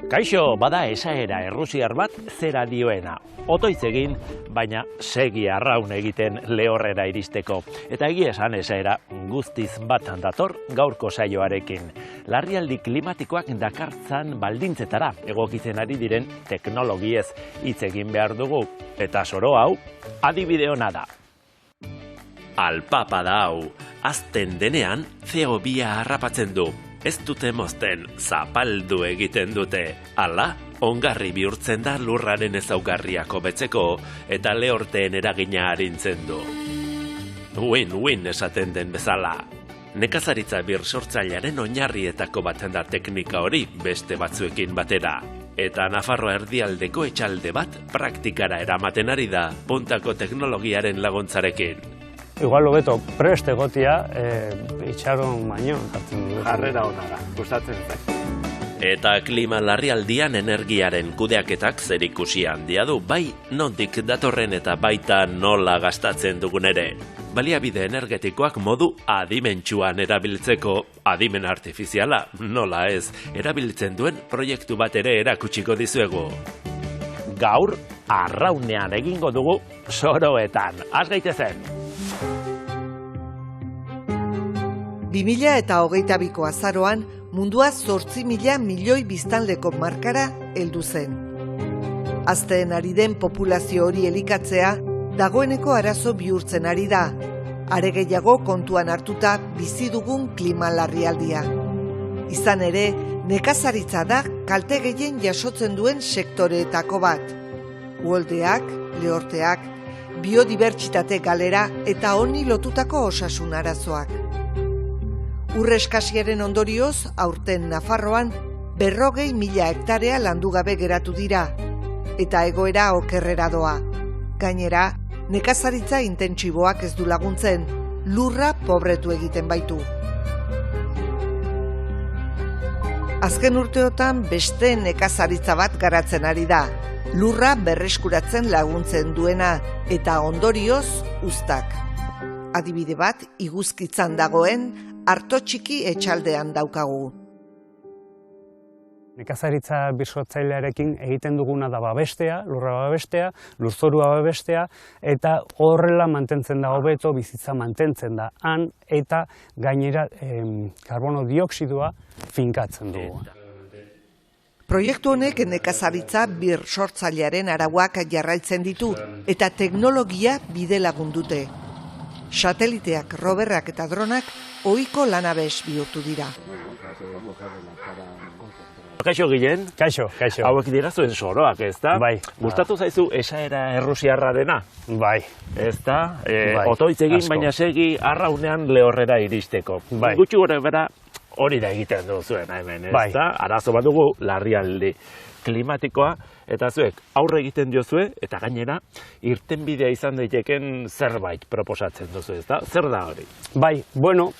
Kaixo, bada esaera errusiar bat zera dioena. Otoitz egin, baina segi arraun egiten lehorrera iristeko. Eta egia esan esaera guztiz bat dator gaurko saioarekin. Larrialdi klimatikoak dakartzan baldintzetara egokitzen ari diren teknologiez hitz egin behar dugu. Eta soro hau, adibide ona da. Alpapa da hau, azten denean CO2 harrapatzen du. Ez dute mozten, zapaldu egiten dute. Hala, ongarri bihurtzen da lurraren ezaugarriak hobetzeko eta lehorteen eragina arintzen du. Win-win esaten den bezala. Nekazaritza birsortzailearen oinarrietako bat da teknika hori beste batzuekin batera. Eta Nafarroa erdialdeko etxalde bat praktikara eramaten ari da puntako teknologiaren laguntzarekin. Igual hobeto prest egotia itxaron baino. Jarrera ona da, gustatzen zait. Eta klima larrialdian energiaren kudeaketak zerikusi handia du, bai nondik datorren eta baita nola gastatzen dugun ere. Baliabide energetikoak modu adimentsuan erabiltzeko, adimen artifiziala, nola ez, erabiltzen duen proiektu bat ere erakutsiko dizuegu. Gaur, arraunean egingo dugu soroetan. Az gaitezen! 2022ko azaroan, mundua 8.000 milioi biztanleko markara heldu zen. Hazten ari den populazio hori elikatzea, dagoeneko arazo bihurtzen ari da, are gehiago kontuan hartuta bizi dugun klima larrialdia. Izan ere, nekazaritza da kalte gehien jasotzen duen sektoreetako bat. Uholdeak, lehorteak, biodibertsitate galera eta honi lotutako osasun arazoak. Ur eskasiaren ondorioz, aurten Nafarroan 40.000 hektarea landu gabe geratu dira, eta egoera okerrera doa. Gainera, nekazaritza intentsiboak ez du laguntzen, lurra pobretu egiten baitu. Azken urteotan beste nekazaritza bat garatzen ari da, lurra berreskuratzen laguntzen duena eta ondorioz uztak. Adibide bat, Iguzkitzan dagoen Arto Txiki etxaldean daukagu. Nekazaritza birsortzailearekin egiten duguna da babestea, lurra babestea, lurzorua babestea, eta horrela mantentzen da hobeto, bizitza mantentzen da han, eta gainera karbono dioksidua finkatzen dugu. Proiektu honek nekazaritza birsortzailearen arauak jarraitzen ditu, eta teknologia bide lagundute. Sateliteak, roverrak eta dronak ohiko lanabes bihurtu dira. Kaixo Gilen? Kaixo. Hauek dira zuen soroak, ez da? Bai. Gustatu zaizu esaera errusiarrarena? Bai. Ez da? Otoitz egin, baina segi arraunean lehorrera iristeko. Bai. Gutxi gora bera hori da egiten duzuena hemen, ez da? Arazo bat dugu larrialdi klimatikoa, eta zuek aurre egiten diozue, eta gainera, irtenbidea izan daiteken zerbait proposatzen duzu, ez da? Zer da hori? Bai, bueno,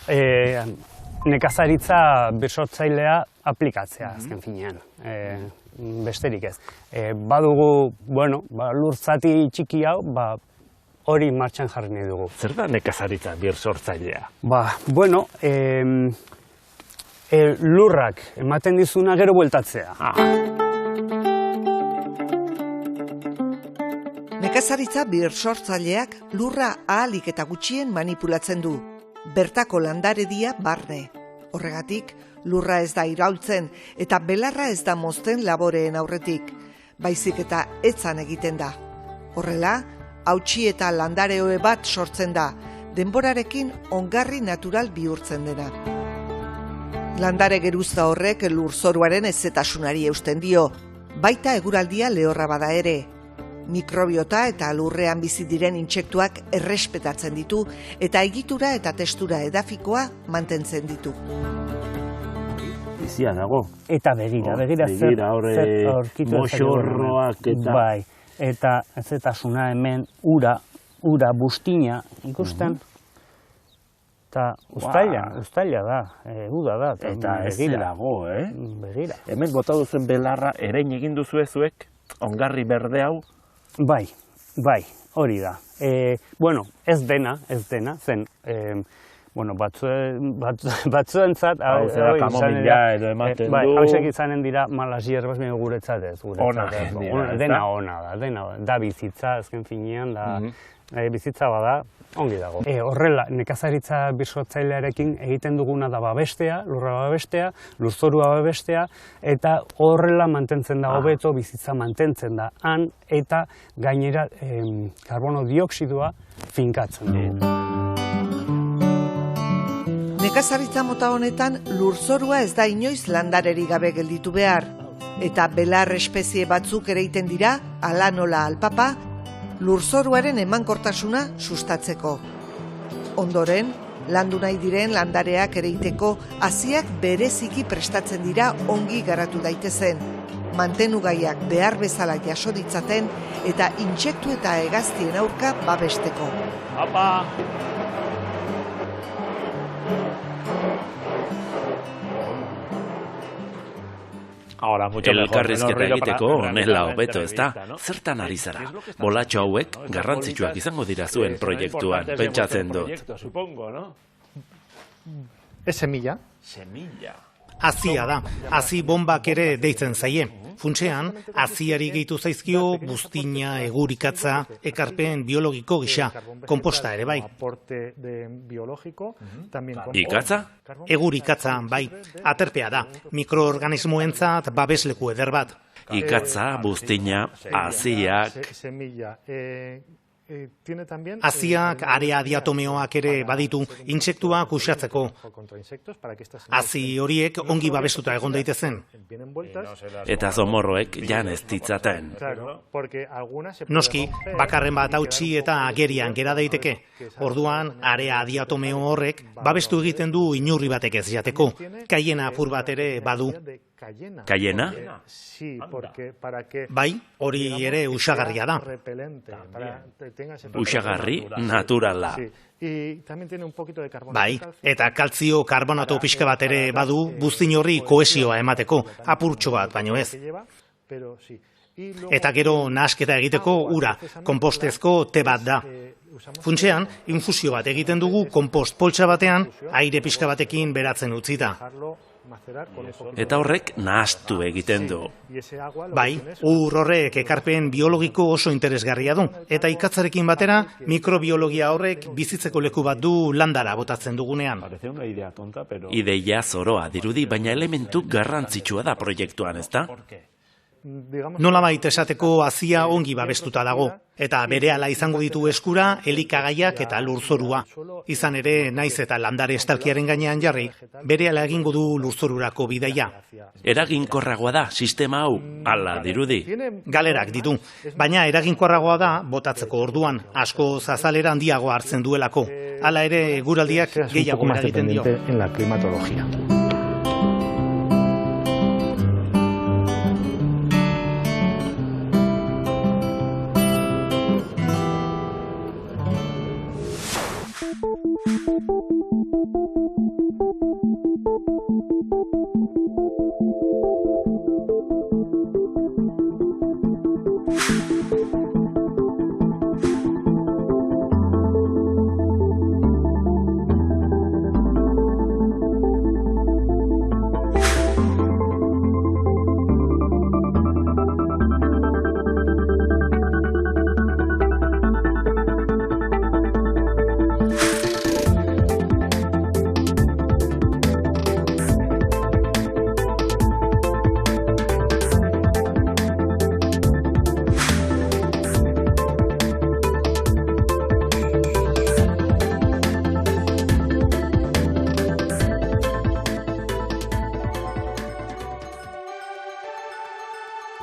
nekazaritza birsortzailea aplikatzea, azken finean, besterik ez. Badugu, bueno, lur zati txiki hau, hori martxan jarri nahi dugu. Zer da nekazaritza birsortzailea? Bueno, lurrak ematen dizuna gero bueltatzea. Nekazaritza birsortzaileak lurra ahalik eta gutxien manipulatzen du, bertako landaredia barne. Horregatik, lurra ez da iraultzen eta belarra ez da mozten laboreen aurretik, baizik eta etzan egiten da. Horrela, hautsi eta landareoe bat sortzen da, denborarekin ongarri natural bihurtzen dena. Landare geruzta horrek lurzoruaren ezetasunari eusten dio, baita eguraldia lehorra bada ere. Mikrobiota eta lurrean bizi diren intsektuak errespetatzen ditu eta egitura eta testura edafikoa mantentzen ditu. Bizia dago. Eta begira zer aurkitu moxorroak eta... Bai, eta ezetasuna hemen ura ura buztina ikusten, eta uztaila da, uda da. Eta ez dago, Begira. Hemen bota duzen belarra erein egin duzu zuek, ongarri berde hau? Bai, hori da. Bueno, ez dena, zen, bueno, batzuentzat... Hau zera kamomila edo ematen du... Bai, hausek izanen dira malas hierbas, baina guretzat ez. Dena ona da bizitza, azken finean, bizitza bada, ongi dago. Horrela, nekazaritza birsotzailearekin egiten duguna da babestea, lurra babestea, lurzorua babestea, eta horrela mantentzen da hobeto, bizitza mantentzen da han, eta gainera karbono dioxidua finkatzen du. Nekazaritza mota honetan lurzorua ez da inoiz landarerik gabe gelditu behar, eta belar espezie batzuk ereiten dira, ala nola alpapa, lurzoruaren emankortasuna sustatzeko. Ondoren, landu nahi diren landareak ereiteko haziak bereziki prestatzen dira ongi garatu daitezen, mantenugaiak behar bezala jaso ditzaten eta intsektu eta hegaztien aurka babesteko. Apa! Elkarrizketa egiteko honela hobeto, ez da? Zertan ari zara? Bolatxo hauek garrantzitsuak izango dira zuen proiektuan, pentsatzen dut. Ez semilla. Semilla. Hazia da, hazi bombak ere deitzen zaie. Funtsean, haziari gehitu zaizkio buztina, egurikatza, ekarpen biologiko gisa, konposta ere bai. Ikatza? Egurikatza, bai, aterpea da, mikroorganismoentzat babesleku eder bat. Ikatza, buztina, haziak... Haziak area diatomeoak ere baditu intsektuak uxatzeko. Hazi horiek ongi babestuta egon daitezen. Eta zomorroek jan ez ditzaten. Noski, bakarren bat hautsi eta agerian gera daiteke. Orduan, area diatomeo horrek babestu egiten du inurri batek ez jateko. Kaiena apur bat ere badu. Kaiena? Bai, hori ere usagarria da. Usagarri naturala. Bai, eta kaltzio karbonato pixka bat ere badu buztin horri kohesioa emateko, apurtxo bat, baino ez. Eta gero nahasketa egiteko ura, konpostezko te bat da. Funtsean, infusio bat egiten dugu konpost poltsa batean, aire pixka batekin beratzen utzita. Eta horrek nahastu egiten du. Bai, ur horrek ekarpen biologiko oso interesgarria du. Eta ikatzarekin batera, mikrobiologia horrek bizitzeko leku bat du landara botatzen dugunean. Ideia zoroa dirudi, baina elementu garrantzitsua da proiektuan, ezta? Nolabait esateko hazia ongi babestuta dago, eta berehala izango ditu eskura elikagaiak eta lurzorua. Izan ere, naiz eta landare estalkiaren gainean jarri, berehala egingo du lurzorurako bidaia. Eraginkorragoa da sistema hau, hala dirudi. Galerak ditu, baina eraginkorragoa da botatzeko orduan, asko azalera handiago hartzen duelako. Hala ere, eguraldiak gehiago eragiten dio. En la climatología.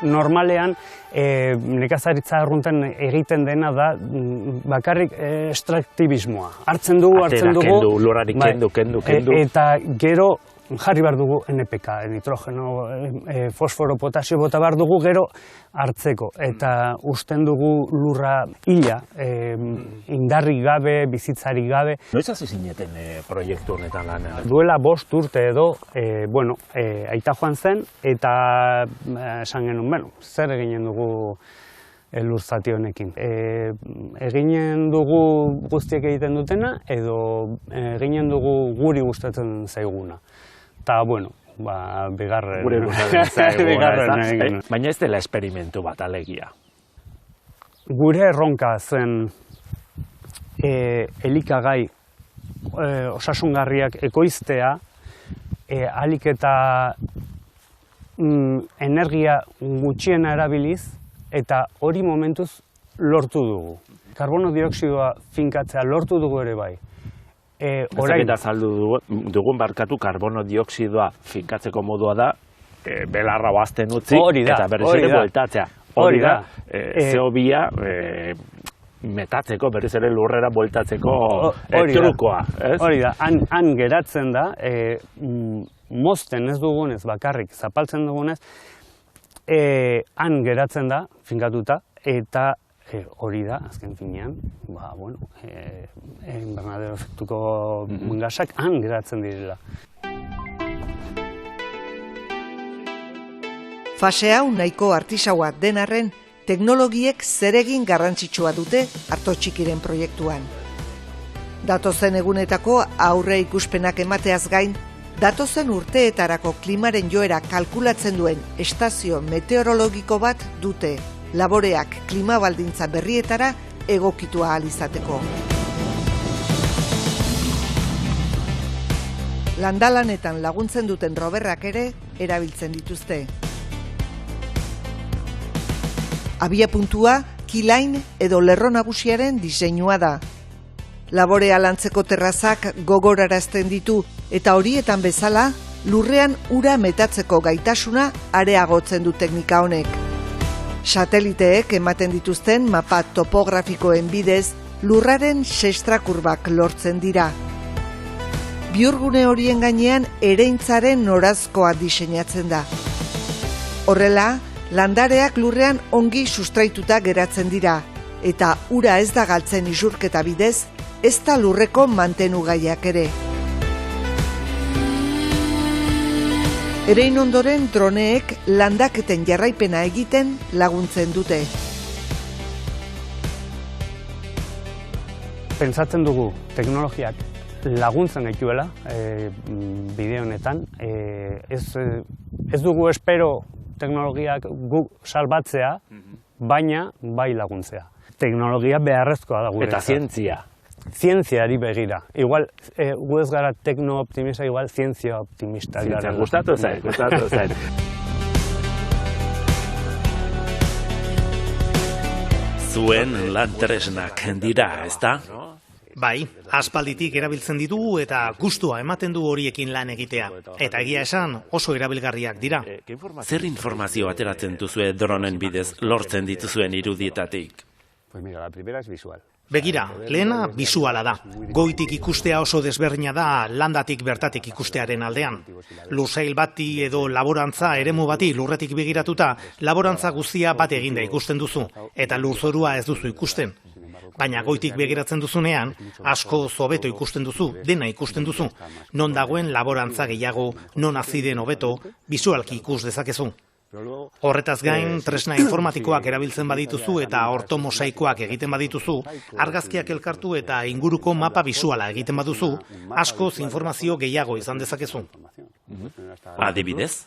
Normalean, nekazaritza arrunten egiten dena da bakarrik estraktibismoa. Hartzen dugu. Kendu, lorari kendu. Eta gero jarri behar dugu NPK, nitrogeno, fosforo, potasio bota behar dugu gero hartzeko. Eta usten dugu lurra hila, indarrik gabe, bizitzarik gabe. Noiz hasi zineten proiektu honetan lan? Duela 5 urte edo, aita joan zen, eta esan genuen, zer eginen dugu lur zati honekin. Eginen dugu guztiek egiten dutena, edo eginen dugu guri gustatzen zaiguna. Eta, bigarren. Guri gustatzen zaiguna. Baina ez dela esperimentu bat alegia. Gure erronka zen elikagai osasungarriak ekoiztea, ahalik eta energia gutxiena erabiliz, eta hori momentuz lortu dugu. Karbono dioksidoa finkatzea lortu dugu ere bai. Orain azaldu dugun barkatu karbono dioksidoa finkatzeko modua da, belarra bazten utzi eta berriz ere bueltatzea. Hori da, CO2 metatzeko, berriz ere lurrera bueltatzeko trukoa. Hori da, han geratzen da, mozten ez dugunez, bakarrik zapaltzen dugunez, han geratzen da, finkatuta, eta hori da, azken finean, invernadero efektuko gasak han geratzen direla. Fase hau nahiko artisaua den arren, teknologiek zeregin garrantzitsua dute Arto Txikiren proiektuan. Datozen egunetako aurre ikuspenak emateaz gain, datozen urteetarako klimaren joera kalkulatzen duen estazio meteorologiko bat dute, laboreak klima baldintza berrietara egokitua ahal izateko. Landalanetan laguntzen duten roberrak ere erabiltzen dituzte. Abiapuntua, kilain edo lerro nagusiaren diseinua da. Laborea lantzeko terrazak gogorarazten ditu eta horietan bezala, lurrean ura metatzeko gaitasuna areagotzen du teknika honek. Sateliteek ematen dituzten mapa topografikoen bidez, lurraren sestrakurbak lortzen dira. Bihurgune horien gainean ereintzaren norazkoa diseinatzen da. Horrela, landareak lurrean ongi sustraituta geratzen dira, eta ura ez da galtzen isurketa bidez, ez da lurreko mantenugaiak ere. Erein ondoren droneek landaketen jarraipena egiten laguntzen dute. Pentsatzen dugu teknologiak laguntzen gaituela bide honetan. Ez dugu espero teknologiak gu salbatzea, baina bai laguntzea. Teknologia beharrezkoa da guretzat. Eta zientzia. Zientziari begira. Igual, gu ez gara tekno-optimista, igual zientzia optimista. Gustatu zait. Zuen lan tresnak dira, ezta? Bai, aspalditik erabiltzen ditugu eta gustua ematen du horiekin lan egitea. Eta egia esan oso erabilgarriak dira. Zer informazio ateratzen duzue dronen bidez lortzen dituzuen irudietatik? Begira, lehena bisuala da. Goitik ikustea oso desberdina da landatik bertatik ikustearen aldean. Lursail bati edo laborantza eremu bati lurretik begiratuta, laborantza guztia bat eginda ikusten duzu, eta lurzorua ez duzu ikusten. Baina goitik begiratzen duzunean, asko hobeto ikusten duzu, dena ikusten duzu. Non dagoen laborantza gehiago, non hazi den hobeto, bisualki ikus dezakezu. Horretaz gain, tresna informatikoak erabiltzen badituzu eta ortomosaikoak egiten badituzu, argazkiak elkartu eta inguruko mapa bisuala egiten baduzu, askoz informazio gehiago izan dezakezu. Adibidez?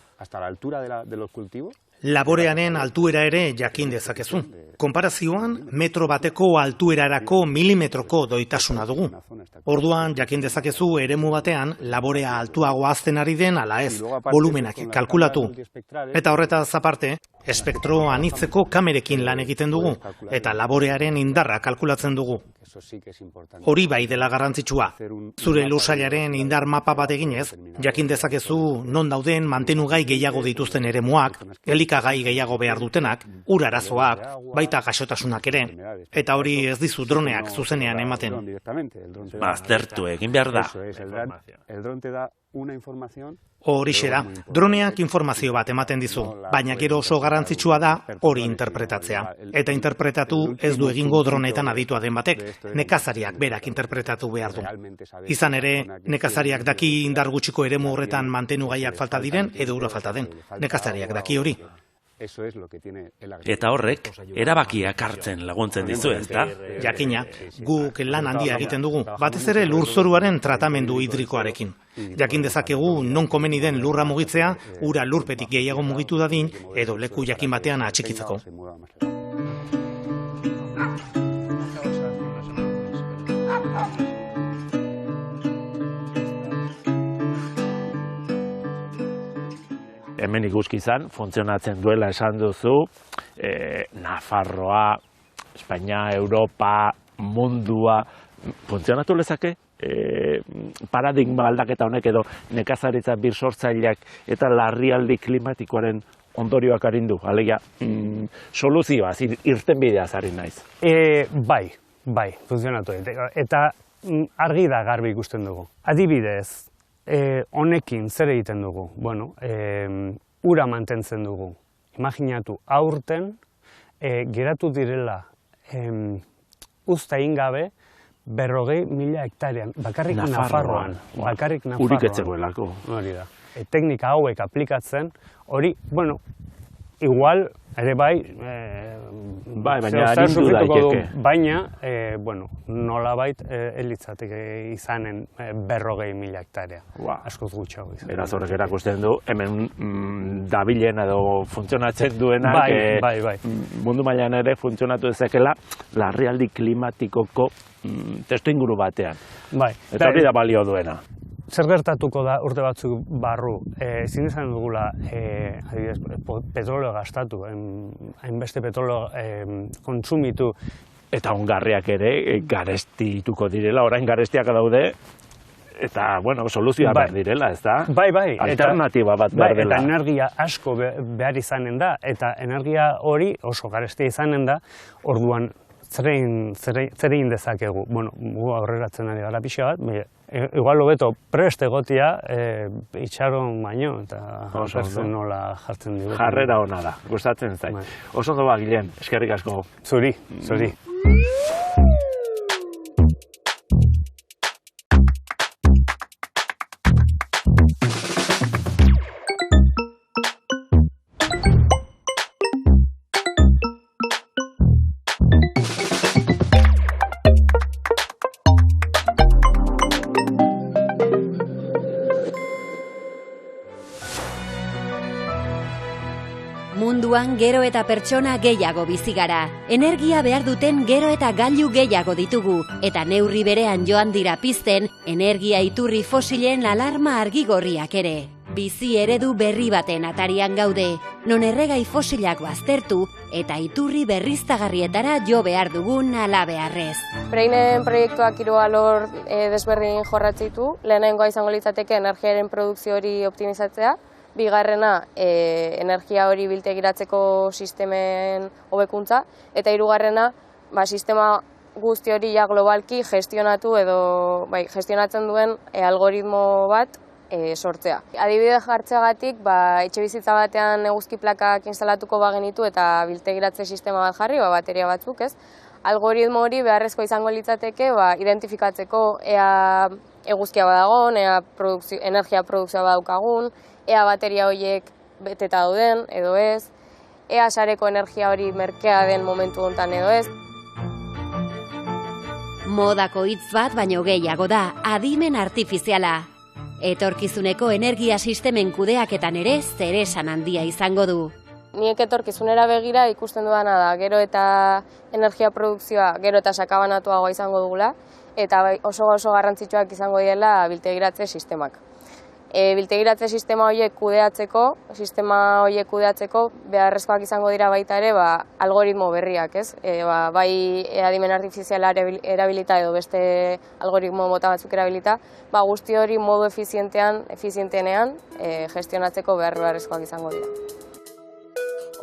Laborearen altuera ere jakin dezakezu. Konparazioan, metro bateko altuerarako milimetroko doitasuna dugu. Orduan, jakin dezakezu eremu batean, laborea altuago azten ari den ala ez, volumenak kalkulatu. Eta horretaz aparte, espektro anitzeko kamerekin lan egiten dugu, eta laborearen indarra kalkulatzen dugu. Hori bai dela garrantzitsua. Zure lursailaren indar mapa bat eginez, jakin dezakezu non dauden mantenugai gehiago dituzten eremuak, elikagai gehiago behar dutenak, ur arazoak, baita gaixotasunak ere, eta hori ez dizu droneak zuzenean ematen. Aztertu egin behar da. Horixe da, droneak informazio bat ematen dizu, baina gero oso garrantzitsua da hori interpretatzea. Eta interpretatu ez du egingo droneetan aditua den batek, nekazariak berak interpretatu behar du. Izan ere, nekazariak daki indar gutxiko eremu horretan mantenu gaiak falta diren edo ura falta den. Nekazariak daki hori. Eta horrek, erabakiak hartzen laguntzen dizu, ezta? Jakina, guk lan handia egiten dugu, batez ere lurzoruaren tratamendu hidrikoarekin. Jakin dezakegu non komeni den lurra mugitzea, ura lurpetik gehiago mugitu dadin, edo leku jakin batean atxikitzeko. Hemen ikuski izan, funtzionatzen duela esan duzu, Nafarroa, Espainia, Europa, mundua, funtzionatu lezake? Paradigma aldaketa honek edo nekazaritza birsortzaileak eta larrialdi klimatikoaren ondorioak arindu, alegia soluzioa, irtenbidea zari naiz. Bai, funtzionatu. Eta argi da garbi ikusten dugu. Adibidez, honekin zer egiten dugu? Bueno, ura mantentzen dugu. Imaginatu, aurten geratu direla uzta ingabe 40.000 hektarean, bakarrik Nafarroan. Urik etzegoelako. Hori da. Teknika hauek aplikatzen, hori, bueno, igual, ere bai, baina arindu daiteke. Baina, bueno, nolabait elitzateke izanen 40.000 hektarea. Askoz gutxago izan. Beraz horrek erakusten du, hemen dabilen edo funtzionatzen duenak, bai. mundu mailan ere funtzionatu dezakela larrialdi klimatikoko testu inguru batean. Bai. Eta hori da balio duena. Zer gertatuko da urte batzuk barru, ezin izan dugula adibidez, petrolio gastatu, hainbeste petrolio kontsumitu. Eta ongarriak ere garestituko direla, orain garestiak daude, eta, bueno, soluzioa behar direla, ez da? Bai. Alternatiba bat behar dela. Eta energia asko behar izanen da, eta energia hori oso garestia izanen da, orduan zer egin dezakegu. Bueno, gu aurreratzen ari gara pixa bat, igual hobeto prest egotia itxaron baino, eta jartzen nola jartzen digu. Jarrera ona da, gustatzen zait. Oso ondo ba, Guillen, eskerrik asko. Zuri. Munduan gero eta pertsona gehiago bizi gara. Energia behar duten gero eta gailu gehiago ditugu. Eta neurri berean joan dira pizten, energia iturri fosilen alarma argigorriak ere. Bizi eredu berri baten atarian gaude, non erregai fosilak baztertu eta iturri berriztagarrietara jo behar dugun alabeharrez. Preinen proiektuak hiru alor desberdin jorratzitu. Lehenengoa izango litzateke energiaren produkzio hori optimizatzea. Bigarrena, energia hori biltegiratzeko sistemen hobekuntza, eta hirugarrena, sistema guzti hori ja globalki gestionatu edo gestionatzen duen algoritmo bat sortzea. Adibide jartzeagatik, etxebizitza batean eguzki plakak instalatuko bagenitu eta biltegiratze sistema bat jarri, bateria batzuk, ez? Algoritmo hori beharrezko izango litzateke identifikatzeko ea eguzkia badagon, ea energia produkzioa badaukagun, ea bateria horiek beteta dauden edo ez, ea sareko energia hori merkea den momentu honetan edo ez. Modako hitz bat baino gehiago da, adimen artifiziala. Etorkizuneko energia sistemen kudeaketan ere zeresan handia izango du. Niek etorkizunera begira ikusten dudana da, gero eta energia produkzioa gero eta sakabanatuagoa izango dugula, eta oso garrantzitsuak izango diela biltegiratze sistemak. Biltegiratze sistema horiek kudeatzeko beharrezkoak izango dira baita ere algoritmo berriak, ez? Bai adimen artifiziala erabilita edo beste algoritmo mota batzuk erabilita, guzti hori modu efizientenean gestionatzeko beharrezkoak izango dira.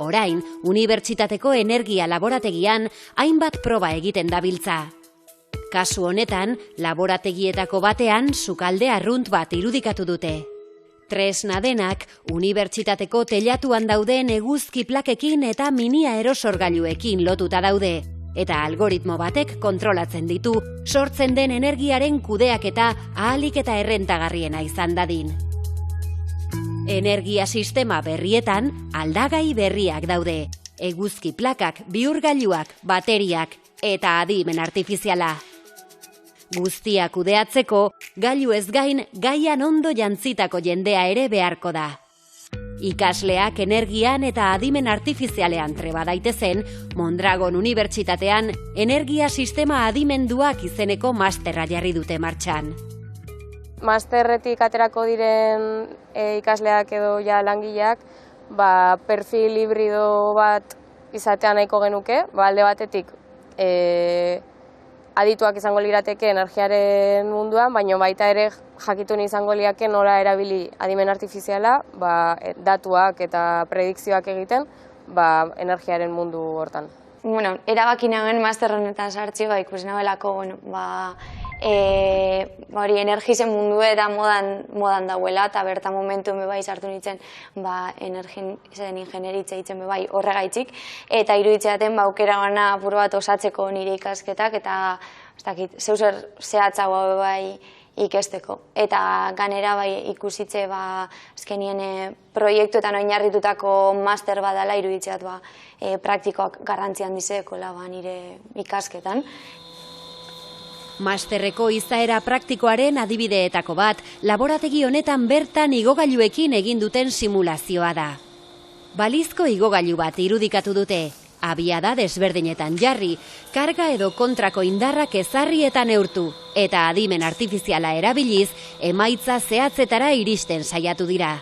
Orain, Unibertsitateko Energia Laborategian hainbat proba egiten dabiltza. Kasu honetan, laborategietako batean sukalde arrunt bat irudikatu dute. Tresna denak, unibertsitateko teilatuan dauden eguzki plakekin eta mini aerosorgailuekin lotuta daude. Eta algoritmo batek kontrolatzen ditu, sortzen den energiaren kudeaketa ahalik eta errentagarriena izan dadin. Energia sistema berrietan aldagai berriak daude. Eguzki plakak, bihurgailuak, bateriak eta adimen artifiziala. Guztia kudeatzeko, gailu ez gain gaian ondo jantzitako jendea ere beharko da. Ikasleak energian eta adimen artifizialean treba daitezen, Mondragon Unibertsitatean energia sistema adimenduak izeneko masterra jarri dute martxan. Masterretik aterako diren ikasleak edo ja langileak, perfil hibrido bat izatea nahiko genuke, alde batetik adituak izango lirateke energiaren munduan, baina baita ere jakitun izango liake nola erabili adimen artifiziala, datuak eta predikzioak egiten, energiaren mundu hortan. Bueno, erabaki nagoen master honetan sartzi, ikusi nabelako, hori energizen mundu eta modan dauela, eta bertan momentu sartu nintzen energizen ingenieritza hitzen horregaitzik, eta iruditzeaten aukera gana apur bat osatzeko nire ikasketak, eta zeuzer zehatzagoa ikesteko. Eta ganera ikusitze azkenien proiektuetan oinarritutako master badala iruditzeat praktikoak garrantzian dizekola nire ikasketan. Masterreko izaera praktikoaren adibideetako bat, laborategi honetan bertan igogailuekin egin duten simulazioa da. Balizko igogailu bat irudikatu dute, abiada desberdinetan jarri, karga edo kontrako indarrak ezarri eta neurtu, eta adimen artifiziala erabiliz, emaitza zehatzetara iristen saiatu dira.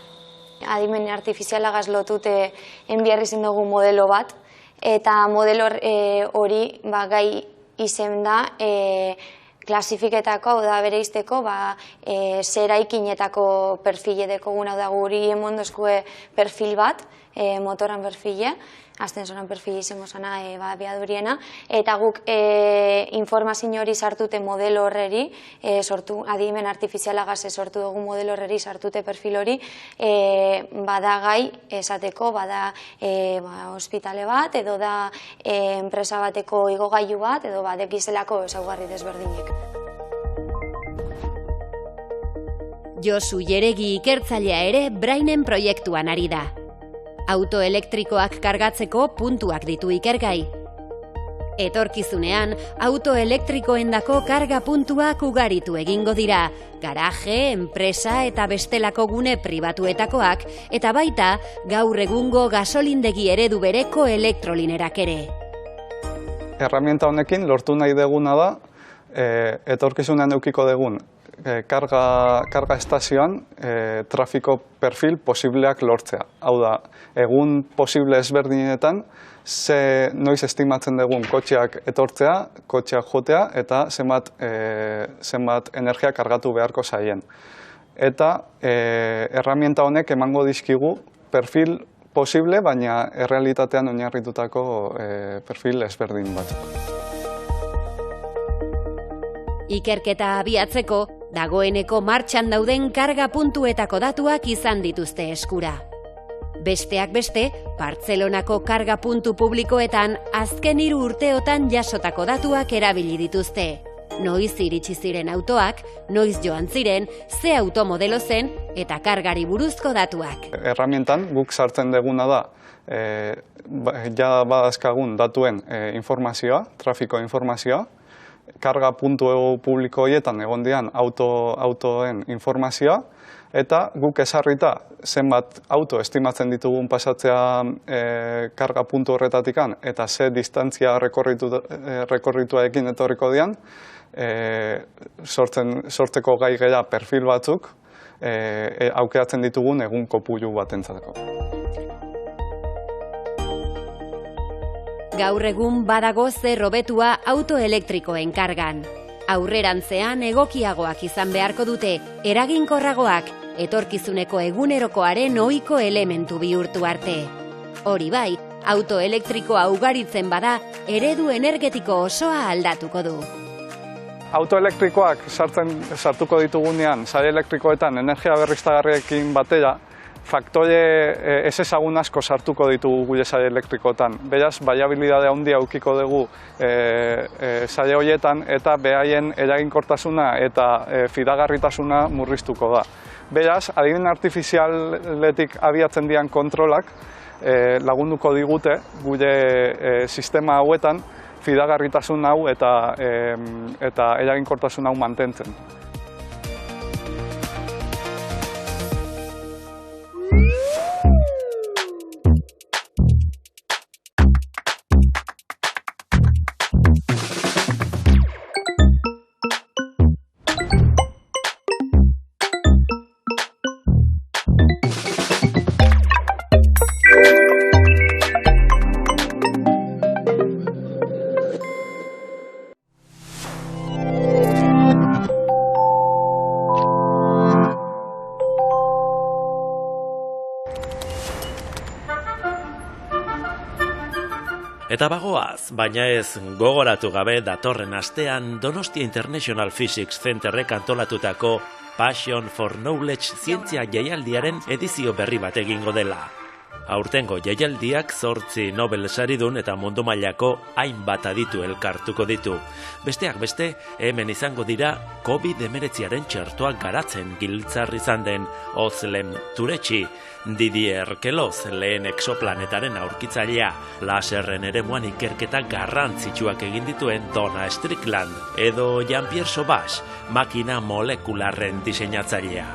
Adimen artifiziala gazlotute enbiarri zen dugu modelo bat, eta modelo hori gai izen da klasifiketako, hau da bere izteko, zeraikinetako perfile dekogun, hau da guri emondozkue perfil bat, motoran perfile, ascensoran perfil izango zana biaduriena, eta guk informazio hori sartute modelo horreri, adimen artifiziala gaze sortu dugu modelo horreri sartute perfil hori, bada gai esateko, bada ospitale bat, edo da enpresa bateko igogailu bat, edo dekizelako ezaugarri desberdinek. Josu Jeregi ikertzailea ere Brainen proiektuan ari da. Autoelektrikoak kargatzeko puntuak ditu ikergai. Etorkizunean, autoelektrikoendako karga puntuak ugaritu egingo dira, garaje, enpresa eta bestelako gune pribatuetakoak, eta baita gaur egungo gasolindegi eredu bereko elektrolinerak ere. Herramienta honekin lortu nahi deguna da, etorkizunean eukiko degun karga estazioan trafiko perfil posibleak lortzea. Hau da, egun posible ezberdinetan, noiz estimatzen dugun kotxeak etortzea, kotxeak jotea, eta zenbat energia kargatu beharko zaien. Eta herramienta honek emango dizkigu perfil posible, baina errealitatean oinarritutako perfil ezberdin bat. Ikerketa abiatzeko, dagoeneko martxan dauden karga puntuetako datuak izan dituzte eskura. Besteak beste, Bartzelonako karga puntu publikoetan azken 3 urteotan jasotako datuak erabili dituzte. Noiz iritsi ziren autoak, noiz joan ziren, ze automodelo zen eta kargari buruzko datuak. Herramientan guk sartzen deguna da, ja badazkagun datuen informazioa, trafiko informazioa, karga puntu publiko horietan egon dian autoen informazioa, eta guk ezarrita zenbat auto estimatzen ditugun pasatzea karga puntu horretatikan, eta ze distantzia rekorrituaekin etorriko dian, sortzeko gai gara perfil batzuk, aukeratzen ditugun egun kopuru batentzateko. Gaur egun badago zer hobetua autoelektrikoen kargan. Aurrerantzean egokiagoak izan beharko dute, eraginkorragoak, etorkizuneko egunerokoaren ohiko elementu bihurtu arte. Hori bai, autoelektrikoa ugaritzen bada, eredu energetiko osoa aldatuko du. Autoelektrikoak sartuko ditugunean, sare elektrikoetan energia berriztagarriekin batera, faktore ez ezagun asko sartuko ditugu gure sare elektrikoetan. Beraz, baliabilitate handia edukiko dugu sare horietan eta beraien eraginkortasuna eta fidagarritasuna murriztuko da. Beraz, adimen artifizialetik abiatzen dian kontrolak lagunduko digute gure sistema hauetan fidagarritasun hau eta eraginkortasun hau mantentzen. Eta bagoaz, baina ez gogoratu gabe datorren astean Donostia International Physics Centerrek antolatutako Passion for Knowledge zientzia jaialdiaren edizio berri bat egingo dela. Aurtengo jaialdiak 8 Nobel saridun eta mundu mailako hainbat aditu elkartuko ditu. Besteak beste, hemen izango dira COVID-19 txertoak garatzen giltzar izan den Özlem Türeci, Didier Queloz lehen exoplanetaren aurkitzailea, laserren eremuan ikerketa garrantzitsuak egin dituen Donna Strickland, edo Jean-Pierre Sauvage, makina molekularren diseinatzailea.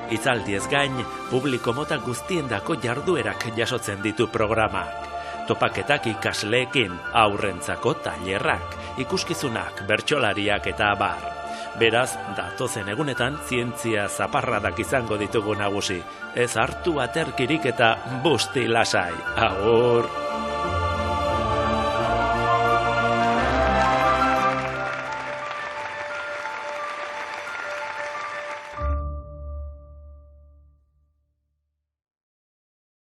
Hitzaldiez gain, publiko mota guztiendako jarduerak jasotzen ditu programak. Topaketak ikasleekin, aurrentzako tailerrak, ikuskizunak, bertsolariak eta abar. Beraz, datozen egunetan zientzia zaparradak izango ditugu nagusi. Ez hartu aterkirik eta busti lasai. Agur!